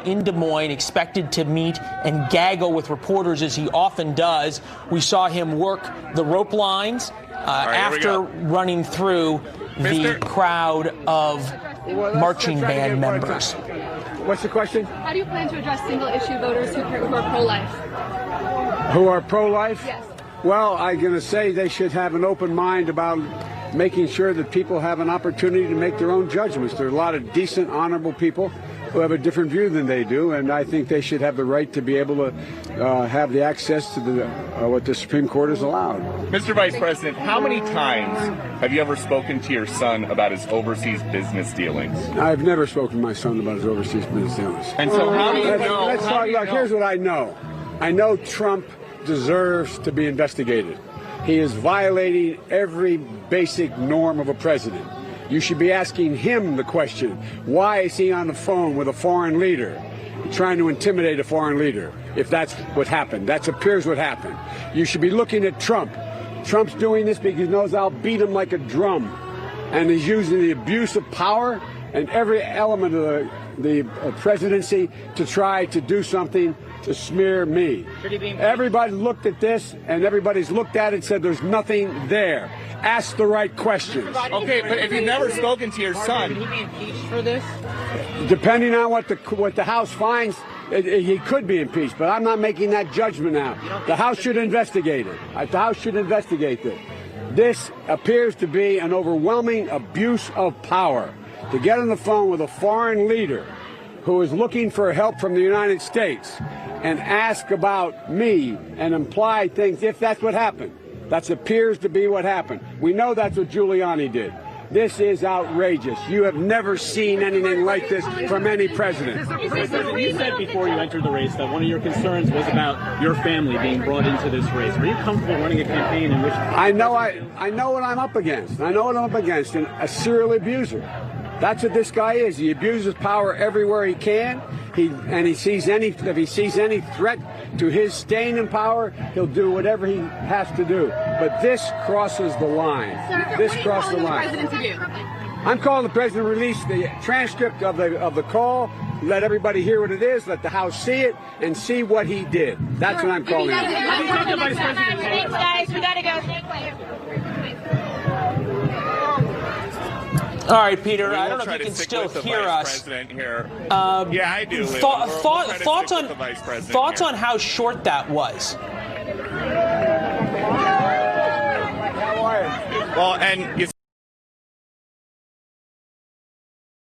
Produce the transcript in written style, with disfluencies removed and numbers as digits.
in Des Moines, expected to meet and gaggle with reporters as he often does. We saw him work the rope lines after running through the crowd of marching band members. What's the question? How do you plan to address single-issue voters who are pro-life? Who are pro-life? Yes. Well, I'm going to say they should have an open mind about making sure that people have an opportunity to make their own judgments. There are a lot of decent, honorable people who have a different view than they do, and I think they should have the right to be able to have the access to what the Supreme Court has allowed. Mr. Vice President, how many times have you ever spoken to your son about his overseas business dealings? I've never spoken to my son about his overseas business dealings. And so how do you know? Let's talk about, here's what I know. I know Trump deserves to be investigated. He is violating every basic norm of a president. You should be asking him the question, why is he on the phone with a foreign leader, trying to intimidate a foreign leader, if that's what happened? That appears what happened. You should be looking at Trump. Trump's doing this because he knows I'll beat him like a drum. And he's using the abuse of power and every element of the presidency to try to do something to smear me. Everybody looked at this, and everybody's looked at it and said there's nothing there. Ask the right questions. Okay, but if you've never spoken to your son, Could he be impeached for this? Depending on what the House finds, he could be impeached, but I'm not making that judgment now. The House should investigate it. The House should investigate this. This appears to be an overwhelming abuse of power. To get on the phone with a foreign leader who is looking for help from the United States and ask about me and imply things, if that's what happened. That appears to be what happened. We know that's what Giuliani did. This is outrageous. You have never seen anything like this from any president. You said before you entered the race that one of your concerns was about your family being brought into this race. Are you comfortable running a campaign in which... I know what I'm up against. I know what I'm up against, a serial abuser. That's what this guy is. He abuses power everywhere he can. If he sees any threat to his staying in power, he'll do whatever he has to do. But this crosses the line. This crosses the line. I'm calling the president to release the transcript of the call. Let everybody hear what it is. Let the House see it and see what he did. That's what I'm calling. Thanks, guys. We gotta go. All right, Peter, I don't know if you can still hear us. Yeah, I do. Thoughts on how short that was? Well, and you